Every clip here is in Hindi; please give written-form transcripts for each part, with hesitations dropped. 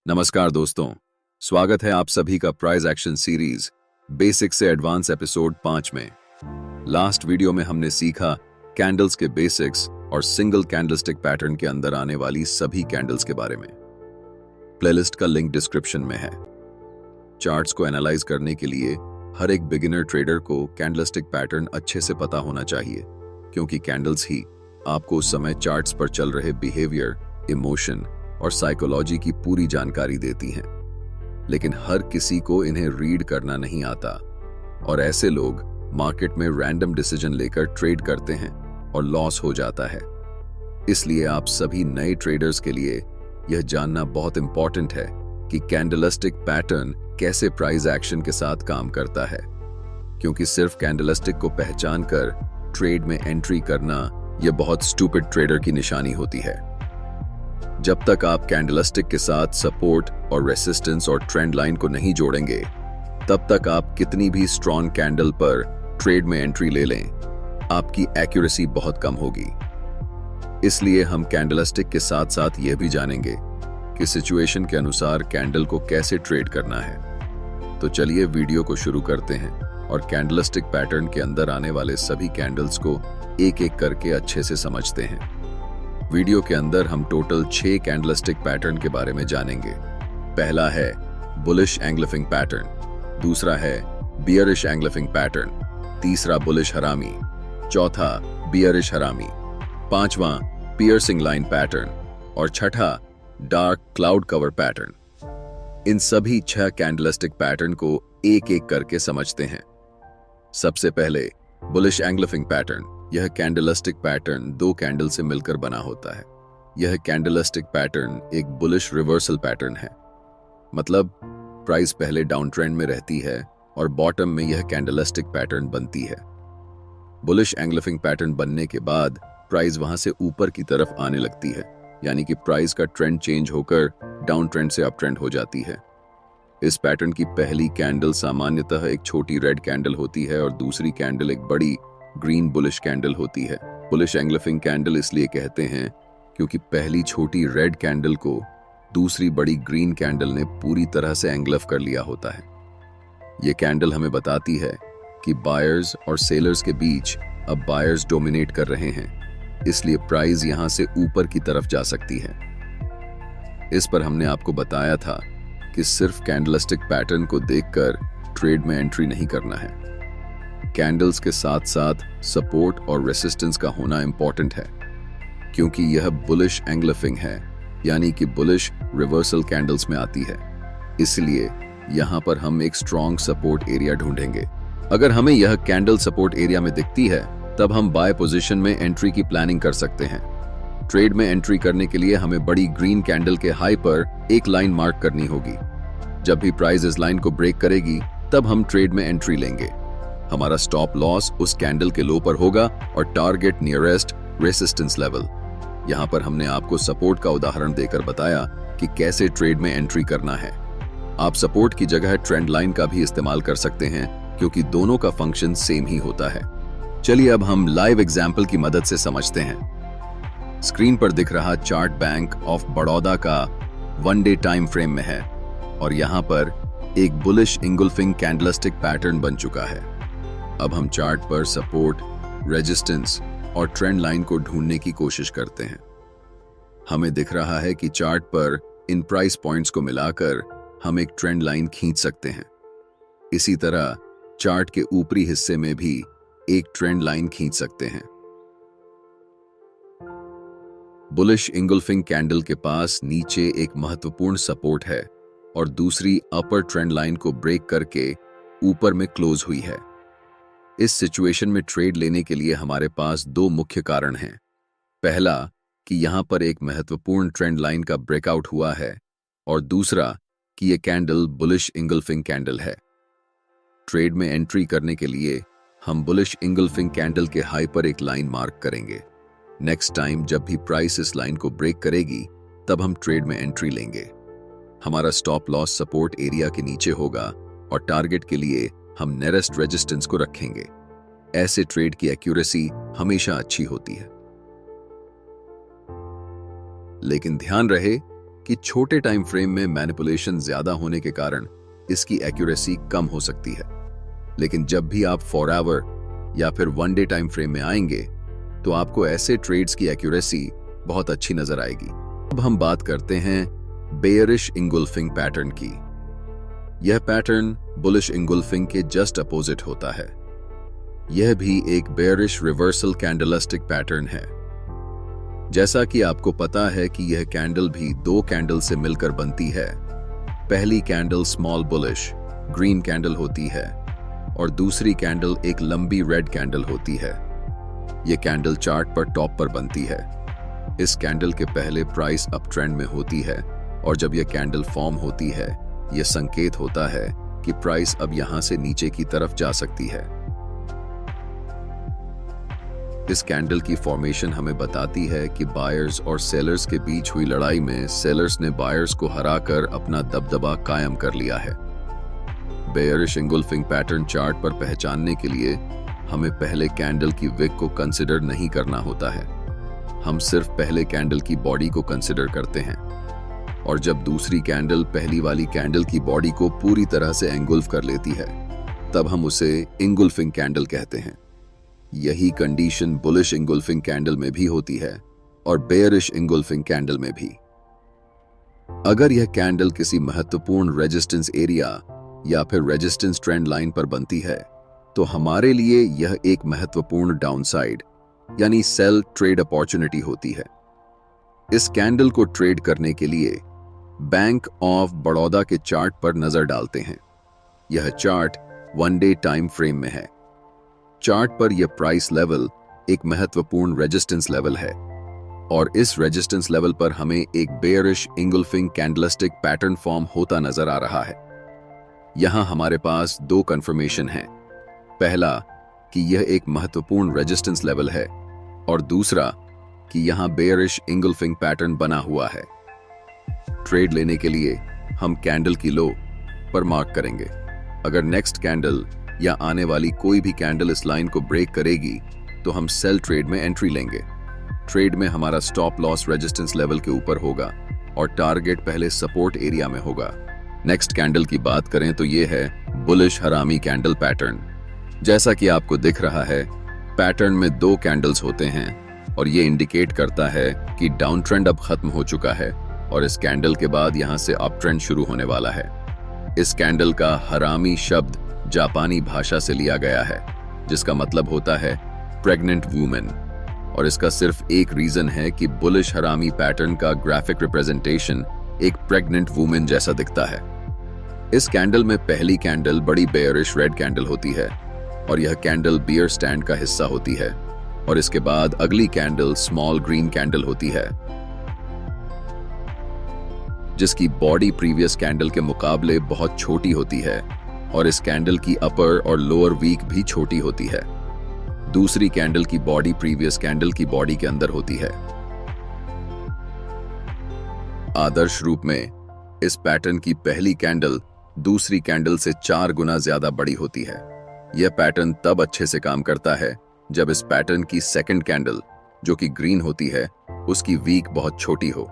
नमस्कार दोस्तों, स्वागत है आप सभी का प्राइस एक्शन सीरीज बेसिक से एडवांस एपिसोड 5 में। लास्ट वीडियो में हमने सीखा कैंडल्स के बेसिक्स और सिंगल कैंडलस्टिक पैटर्न के अंदर आने वाली सभी कैंडल्स के बारे में। प्लेलिस्ट का लिंक डिस्क्रिप्शन में है। चार्ट्स को एनालाइज करने के लिए हर एक बिगिनर ट्रेडर को कैंडलस्टिक पैटर्न अच्छे से पता होना चाहिए, क्योंकि कैंडल्स ही आपको उस समय चार्ट्स पर चल रहे बिहेवियर, इमोशन और साइकोलॉजी की पूरी जानकारी देती हैं। लेकिन हर किसी को इन्हें रीड करना नहीं आता और ऐसे लोग मार्केट में रैंडम डिसीजन लेकर ट्रेड करते हैं और लॉस हो जाता है। इसलिए आप सभी नए ट्रेडर्स के लिए यह जानना बहुत इंपॉर्टेंट है कि कैंडलस्टिक पैटर्न कैसे प्राइस एक्शन के साथ काम करता है, क्योंकि सिर्फ कैंडलस्टिक को पहचान कर ट्रेड में एंट्री करना यह बहुत स्टूपिड ट्रेडर की निशानी होती है। जब तक आप कैंडलस्टिक के साथ सपोर्ट और रेसिस्टेंस और ट्रेंड लाइन को नहीं जोड़ेंगे, तब तक आप कितनी भी स्ट्रॉन्ग कैंडल पर ट्रेड में एंट्री ले लें, आपकी एक्यूरेसी बहुत कम होगी। इसलिए हम कैंडलस्टिक के साथ साथ यह भी जानेंगे कि सिचुएशन के अनुसार कैंडल को कैसे ट्रेड करना है। तो चलिए वीडियो को शुरू करते हैं और कैंडलस्टिक पैटर्न के अंदर आने वाले सभी कैंडल्स को एक एक करके अच्छे से समझते हैं। वीडियो के अंदर हम टोटल 6 कैंडलस्टिक पैटर्न के बारे में जानेंगे। पहला है बुलिश एंग्लिफिंग पैटर्न, दूसरा है बियरिश एंग्लिफिंग पैटर्न, तीसरा बुलिश हरामी, चौथा बियरिश हरामी, पांचवा पियर्सिंग लाइन पैटर्न और छठा डार्क क्लाउड कवर पैटर्न। इन सभी 6 कैंडलस्टिक पैटर्न को एक एक करके समझते हैं। सबसे पहले बुलिश एंग्लिफिंग पैटर्न। यह कैंडलस्टिक पैटर्न 2 कैंडल से मिलकर बना होता है। यह कैंडलस्टिक पैटर्न एक बुलिश रिवर्सल पैटर्न है, मतलब प्राइस पहले डाउन ट्रेंड में रहती है और बॉटम में यह कैंडलस्टिक पैटर्न बनती है। बुलिश एंग्लिफिंग पैटर्न बनने के बाद प्राइस वहां से ऊपर की तरफ आने लगती है, यानी कि प्राइस का ट्रेंड चेंज होकर डाउन ट्रेंड से अप ट्रेंड हो जाती है। इस पैटर्न की पहली कैंडल सामान्यतः एक छोटी रेड कैंडल होती है और दूसरी कैंडल एक बड़ी ग्रीन बुलिश कैंडल होती है। बुलिश एंग्लिफिंग कैंडल इसलिए कहते हैं क्योंकि पहली छोटी रेड कैंडल को दूसरी बड़ी ग्रीन कैंडल ने पूरी तरह से एंग्लफ कर लिया होता है। यह कैंडल हमें बताती है कि बायर्स और सेलर्स के बीच अब बायर्स डोमिनेट कर रहे हैं, इसलिए प्राइस यहां से ऊपर की तरफ जा सकती है। इस पर हमने आपको बताया था कि सिर्फ कैंडलस्टिक पैटर्न को देखकर ट्रेड में एंट्री नहीं करना है। कैंडल्स के साथ साथ सपोर्ट और रेसिस्टेंस का होना इंपॉर्टेंट है, क्योंकि यह बुलिश एंग्लिफिंग है, यानी कि बुलिश रिवर्सल कैंडल्स में आती है। इसलिए यहां पर हम एक स्ट्रॉन्ग सपोर्ट एरिया ढूंढेंगे। अगर हमें यह कैंडल सपोर्ट एरिया में दिखती है, तब हम बाय पोजीशन में एंट्री की प्लानिंग कर सकते हैं। ट्रेड में एंट्री करने के लिए हमें बड़ी ग्रीन कैंडल के हाई पर एक लाइन मार्क करनी होगी। जब भी प्राइस इस लाइन को ब्रेक करेगी, तब हम ट्रेड में एंट्री लेंगे। हमारा स्टॉप लॉस उस कैंडल के लो पर होगा और टारगेट नियरेस्ट रेसिस्टेंस लेवल। यहां पर हमने आपको सपोर्ट का उदाहरण देकर बताया कि कैसे ट्रेड में एंट्री करना है। आप सपोर्ट की जगह ट्रेंड लाइन का भी इस्तेमाल कर सकते हैं, क्योंकि दोनों का फंक्शन सेम ही होता है। चलिए अब हम लाइव एग्जाम्पल की मदद से समझते हैं। स्क्रीन पर दिख रहा चार्ट बैंक ऑफ बड़ौदा का 1 डे टाइम फ्रेम में है और यहां पर एक बुलिश इंगुल्फिंग कैंडलस्टिक पैटर्न बन चुका है। अब हम चार्ट पर सपोर्ट, रेजिस्टेंस और ट्रेंड लाइन को ढूंढने की कोशिश करते हैं। हमें दिख रहा है कि चार्ट पर इन प्राइस पॉइंट्स को मिलाकर हम एक ट्रेंड लाइन खींच सकते हैं। इसी तरह चार्ट के ऊपरी हिस्से में भी एक ट्रेंड लाइन खींच सकते हैं। बुलिश इंगुल्फिंग कैंडल के पास नीचे एक महत्वपूर्ण सपोर्ट है और दूसरी अपर ट्रेंड लाइन को ब्रेक करके ऊपर में क्लोज हुई है। इस सिचुएशन में ट्रेड लेने के लिए हमारे पास 2 मुख्य कारण हैं। पहला कि यहां पर एक महत्वपूर्ण ट्रेंड लाइन का ब्रेकआउट हुआ है और दूसरा कि यह कैंडल बुलिश इंगल्फिंग कैंडल है। ट्रेड में एंट्री करने के लिए हम बुलिश इंगल्फिंग कैंडल के हाई पर एक लाइन मार्क करेंगे। नेक्स्ट टाइम जब भी प्राइस इस लाइन को ब्रेक करेगी, तब हम ट्रेड में एंट्री लेंगे। हमारा स्टॉप लॉस सपोर्ट एरिया के नीचे होगा और टारगेट के लिए हम नियरेस्ट रेजिस्टेंस को रखेंगे। ऐसे ट्रेड की एक्यूरेसी हमेशा अच्छी होती है। लेकिन ध्यान रहे कि छोटे टाइम फ्रेम में मैनिपुलेशन ज्यादा होने के कारण इसकी एक्यूरेसी कम हो सकती है, लेकिन जब भी आप 4 आवर या फिर 1 डे टाइम फ्रेम में आएंगे तो आपको ऐसे ट्रेड्स की एक्यूरेसी बहुत अच्छी नजर आएगी। अब हम बात करते हैं बेयरिश इंगुल्फिंग पैटर्न की। यह पैटर्न बुलिश इंगुल्फिंग के जस्ट अपोजिट होता है। यह भी एक बेयरिश रिवर्सल कैंडलिस्टिक पैटर्न है। जैसा कि आपको पता है कि यह कैंडल भी 2 कैंडल से मिलकर बनती है। पहली candle small bullish green candle होती है और दूसरी कैंडल एक लंबी रेड कैंडल होती है। यह कैंडल चार्ट पर टॉप पर बनती है। इस कैंडल के पहले प्राइस अप ट्रेंड में होती है और जब यह कैंडल फॉर्म होती है यह संकेत होता है कि प्राइस अब यहां से नीचे की तरफ जा सकती है। इस कैंडल की फॉर्मेशन हमें बताती है कि बायर्स और सेलर्स के बीच हुई लड़ाई में सेलर्स ने बायर्स को हराकर अपना दबदबा कायम कर लिया है। बेयरिश इंगुल्फिंग पैटर्न चार्ट पर पहचानने के लिए हमें पहले कैंडल की विक को कंसिडर नहीं करना होता है। हम सिर्फ पहले कैंडल की बॉडी को कंसिडर करते हैं और जब दूसरी कैंडल पहली वाली कैंडल की बॉडी को पूरी तरह से एंगुल्फ कर लेती है तब हम उसे इंगुल्फिंग कैंडल कहते हैं। यही कंडीशन बुलिश इंगुल्फिंग कैंडल में भी होती है और बेयरिश इंगुल्फिंग कैंडल में भी। अगर यह कैंडल किसी महत्वपूर्ण रेजिस्टेंस एरिया या फिर रेजिस्टेंस ट्रेंड लाइन पर बनती है तो हमारे लिए यह एक महत्वपूर्ण डाउनसाइड यानी सेल ट्रेड अपॉर्चुनिटी होती है। इस कैंडल को ट्रेड करने के लिए बैंक ऑफ बड़ौदा के चार्ट पर नजर डालते हैं। यह चार्ट 1 डे टाइम फ्रेम में है। चार्ट पर यह प्राइस लेवल एक महत्वपूर्ण रेजिस्टेंस लेवल है और इस रेजिस्टेंस लेवल पर हमें एक बेयरिश इंगुल्फिंग कैंडलिस्टिक पैटर्न फॉर्म होता नजर आ रहा है। यहां हमारे पास 2 कंफर्मेशन हैं। पहला कि यह एक महत्वपूर्ण रेजिस्टेंस लेवल है और दूसरा कि यहां बेयरिश इंगुल्फिंग पैटर्न बना हुआ है। ट्रेड लेने के लिए हम कैंडल की लो पर मार्क करेंगे। अगर नेक्स्ट कैंडल या आने वाली कोई भी कैंडल इस लाइन को ब्रेक करेगी तो हम सेल ट्रेड में एंट्री लेंगे। ट्रेड में हमारा स्टॉप लॉस रेजिस्टेंस लेवल के ऊपर होगा और टारगेट पहले सपोर्ट एरिया में होगा। नेक्स्ट कैंडल की बात करें तो यह है बुलिश हरामी कैंडल पैटर्न। जैसा कि आपको दिख रहा है पैटर्न में 2 कैंडल्स होते हैं और ये इंडिकेट करता है कि डाउन ट्रेंड अब खत्म हो चुका है और इस कैंडल के बाद यहां से अप ट्रेंड शुरू होने वाला है। इस कैंडल का हरामी शब्द जापानी भाषा से लिया गया है जिसका मतलब होता है प्रेग्नेंट वुमेन और इसका सिर्फ एक रीजन है कि बुलिश हरामी पैटर्न का ग्राफिक रिप्रेजेंटेशन एक प्रेग्नेंट वुमेन जैसा दिखता है। इस कैंडल में पहली कैंडल बड़ी बेयरिश रेड कैंडल होती है और यह कैंडल बियर स्टैंड का हिस्सा होती है और इसके बाद अगली कैंडल स्मॉल ग्रीन कैंडल होती है जिसकी बॉडी प्रीवियस कैंडल के मुकाबले बहुत छोटी होती है और इस कैंडल की अपर और लोअर वीक भी छोटी होती है। दूसरी कैंडल की बॉडी प्रीवियस कैंडल की बॉडी के अंदर होती है। आदर्श रूप में इस पैटर्न की पहली कैंडल दूसरी कैंडल से 4 गुना ज्यादा बड़ी होती है। यह पैटर्न तब अच्छे से काम करता है जब इस पैटर्न की सेकंड कैंडल जो कि ग्रीन होती है उसकी वीक बहुत छोटी हो।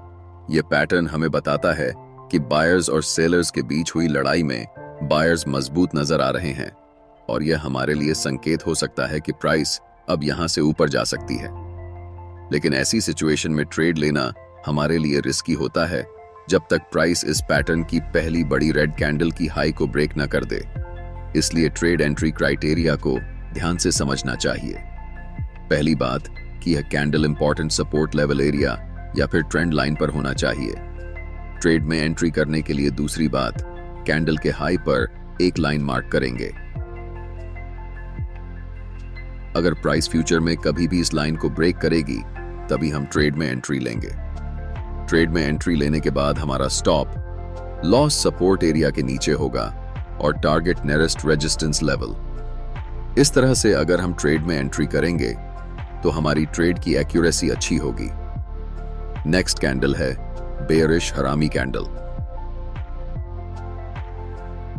यह पैटर्न हमें बताता है कि बायर्स और सेलर्स के बीच हुई लड़ाई में बायर्स मजबूत नजर आ रहे हैं और यह हमारे लिए संकेत हो सकता है कि प्राइस अब यहां से ऊपर जा सकती है। लेकिन ऐसी सिचुएशन में ट्रेड लेना हमारे लिए रिस्की होता है जब तक प्राइस इस पैटर्न की पहली बड़ी रेड कैंडल की हाई को ब्रेक न कर दे। इसलिए ट्रेड एंट्री क्राइटेरिया को ध्यान से समझना चाहिए। पहली बात कि यह candle important support level area या फिर ट्रेंड लाइन पर होना चाहिए। ट्रेड में एंट्री करने के लिए दूसरी बात, कैंडल के हाई पर एक लाइन मार्क करेंगे। अगर प्राइस फ्यूचर में कभी भी इस लाइन को ब्रेक करेगी तभी हम ट्रेड में एंट्री लेंगे। ट्रेड में एंट्री लेने के बाद हमारा स्टॉप लॉस सपोर्ट एरिया के नीचे होगा और टारगेट नियरेस्ट रेजिस्टेंस लेवल। इस तरह से अगर हम ट्रेड में एंट्री करेंगे तो हमारी ट्रेड की एक्यूरेसी अच्छी होगी। नेक्स्ट कैंडल है बेयरिश हरामी कैंडल।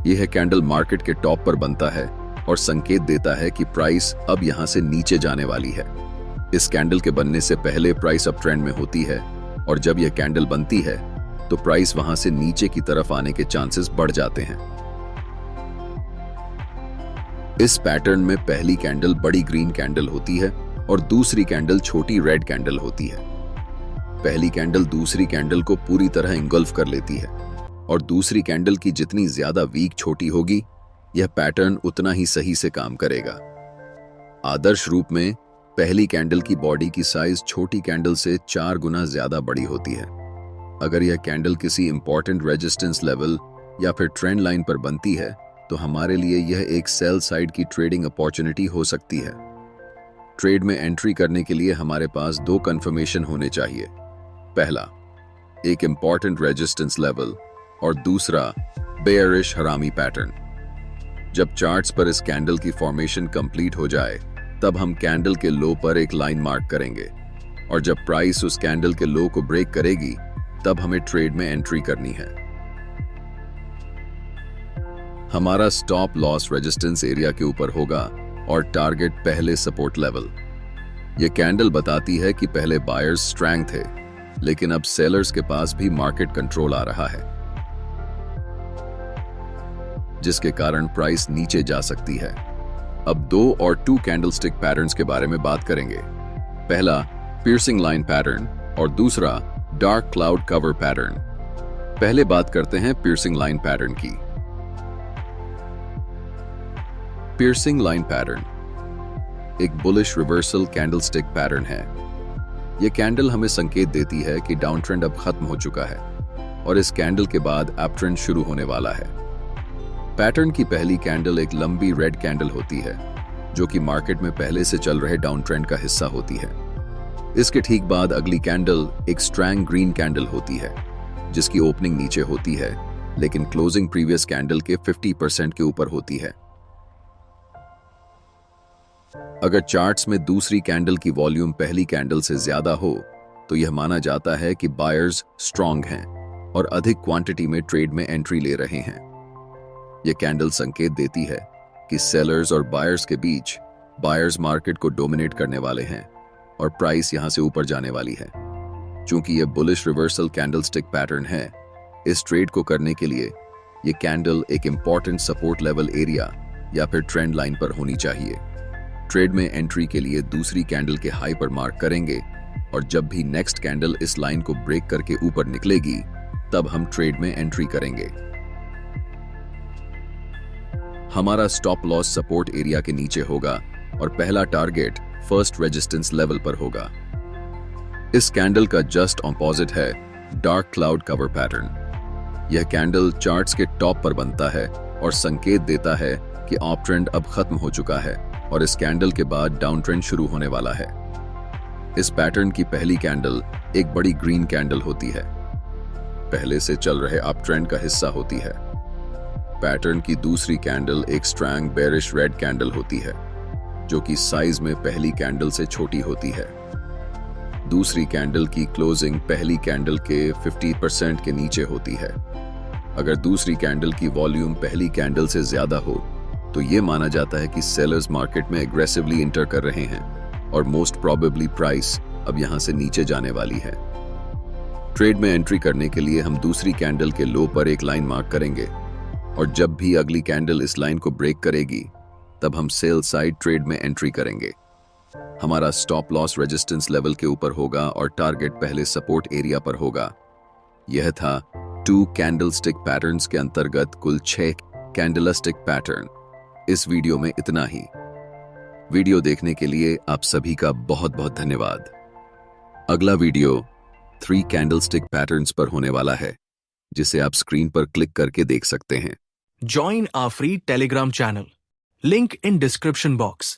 यह कैंडल मार्केट के टॉप पर बनता है और संकेत देता है कि प्राइस अब यहां से नीचे जाने वाली है। इस कैंडल के बनने से पहले प्राइस अप ट्रेंड में होती है और जब यह कैंडल बनती है तो प्राइस वहां से नीचे की तरफ आने के चांसेस बढ़ जाते हैं। इस पैटर्न में पहली कैंडल बड़ी ग्रीन कैंडल होती है और दूसरी कैंडल छोटी रेड कैंडल होती है। पहली कैंडल दूसरी कैंडल को पूरी तरह इंगल्फ कर लेती है और दूसरी कैंडल की जितनी ज्यादा वीक छोटी होगी, यह पैटर्न उतना ही सही से काम करेगा। आदर्श रूप में पहली कैंडल की बॉडी की साइज छोटी कैंडल से 4 गुना ज्यादा बड़ी होती है। अगर यह कैंडल किसी इंपॉर्टेंट रेजिस्टेंस लेवल या फिर ट्रेंड लाइन पर बनती है तो हमारे लिए यह एक सेल साइड की ट्रेडिंग अपॉर्चुनिटी हो सकती है। ट्रेड में एंट्री करने के लिए हमारे पास 2 कंफर्मेशन होने चाहिए। पहला, एक इंपॉर्टेंट रेजिस्टेंस लेवल और दूसरा बेयरिश हरामी पैटर्न। जब चार्ट्स पर इस कैंडल की फॉर्मेशन कंप्लीट हो जाए तब हम कैंडल के लो पर एक लाइन मार्क करेंगे और जब प्राइस उस कैंडल के लो को ब्रेक करेगी तब हमें ट्रेड में एंट्री करनी है। हमारा स्टॉप लॉस रेजिस्टेंस एरिया के ऊपर होगा और टारगेट पहले सपोर्ट लेवल। यह कैंडल बताती है कि पहले बायर्स स्ट्रांग थे, लेकिन अब सेलर्स के पास भी मार्केट कंट्रोल आ रहा है, जिसके कारण प्राइस नीचे जा सकती है। अब 2 और 2 कैंडलस्टिक पैटर्न्स के बारे में बात करेंगे। पहला पियर्सिंग लाइन पैटर्न और दूसरा डार्क क्लाउड कवर पैटर्न। पहले बात करते हैं पियर्सिंग लाइन पैटर्न की। पियर्सिंग लाइन पैटर्न एक बुलिश रिवर्सल कैंडलस्टिक पैटर्न है। यह कैंडल हमें संकेत देती है कि डाउन ट्रेंड अब खत्म हो चुका है और इस कैंडल के बाद अप ट्रेंड शुरू होने वाला है। पैटर्न की पहली कैंडल एक लंबी रेड कैंडल होती है, जो कि मार्केट में पहले से चल रहे डाउन ट्रेंड का हिस्सा होती है। इसके ठीक बाद अगली कैंडल एक स्ट्रॉन्ग ग्रीन कैंडल होती है, जिसकी ओपनिंग नीचे होती है लेकिन क्लोजिंग प्रीवियस कैंडल के 50% के ऊपर होती है। अगर चार्ट्स में दूसरी कैंडल की वॉल्यूम पहली कैंडल से ज्यादा हो तो यह माना जाता है कि बायर्स स्ट्रॉन्ग हैं और अधिक क्वांटिटी में ट्रेड में एंट्री ले रहे हैं। यह कैंडल संकेत देती है कि सेलर्स और बायर्स के बीच बायर्स मार्केट को डोमिनेट करने वाले हैं और प्राइस यहां से ऊपर जाने वाली है। चूंकि यह बुलिश रिवर्सल कैंडलस्टिक पैटर्न है, इस ट्रेड को करने के लिए यह कैंडल एक इंपॉर्टेंट सपोर्ट लेवल एरिया या फिर ट्रेंड लाइन पर होनी चाहिए। ट्रेड में एंट्री के लिए दूसरी कैंडल के हाई पर मार्क करेंगे और जब भी नेक्स्ट कैंडल इस लाइन को ब्रेक करके ऊपर निकलेगी तब हम ट्रेड में एंट्री करेंगे। हमारा स्टॉप लॉस सपोर्ट एरिया के नीचे होगा और पहला टारगेट फर्स्ट रेजिस्टेंस लेवल पर होगा। इस कैंडल का जस्ट ऑपोजिट है डार्क क्लाउड कवर पैटर्न। यह कैंडल चार्ट्स के टॉप पर बनता है और संकेत देता है कि अप ट्रेंड अब खत्म हो चुका है और इस कैंडल के बाद डाउन ट्रेंड शुरू होने वाला है। इस पैटर्न की पहली कैंडल एक बड़ी ग्रीन कैंडल होती है, पहले से चल रहे अप ट्रेंड का हिस्सा होती है। पैटर्न की दूसरी कैंडल एक स्ट्रॉन्ग बेरिश रेड कैंडल होती है, जो कि साइज में पहली कैंडल से छोटी होती है। दूसरी कैंडल की क्लोजिंग पहली कैंडल के 50% के नीचे होती है। अगर दूसरी कैंडल की वॉल्यूम पहली कैंडल से ज्यादा हो तो यह माना जाता है कि सेलर्स मार्केट में एग्रेसिवली इंटर कर रहे हैं और मोस्ट प्रोबेबली प्राइस अब यहां से नीचे जाने वाली है। ट्रेड में एंट्री करने के लिए हम दूसरी कैंडल के लो पर एक लाइन मार्क करेंगे और जब भी अगली कैंडल इस लाइन को ब्रेक करेगी तब हम सेल साइड ट्रेड में एंट्री करेंगे। हमारा स्टॉप लॉस रेजिस्टेंस लेवल के ऊपर होगा और टारगेट पहले सपोर्ट एरिया पर होगा। यह था 2 कैंडलस्टिक पैटर्न्स के अंतर्गत कुल 6 कैंडलस्टिक पैटर्न। इस वीडियो में इतना ही। वीडियो देखने के लिए आप सभी का बहुत बहुत धन्यवाद। अगला वीडियो 3 कैंडलस्टिक पैटर्न्स पर होने वाला है, जिसे आप स्क्रीन पर क्लिक करके देख सकते हैं। Join our free Telegram channel. Link in description box.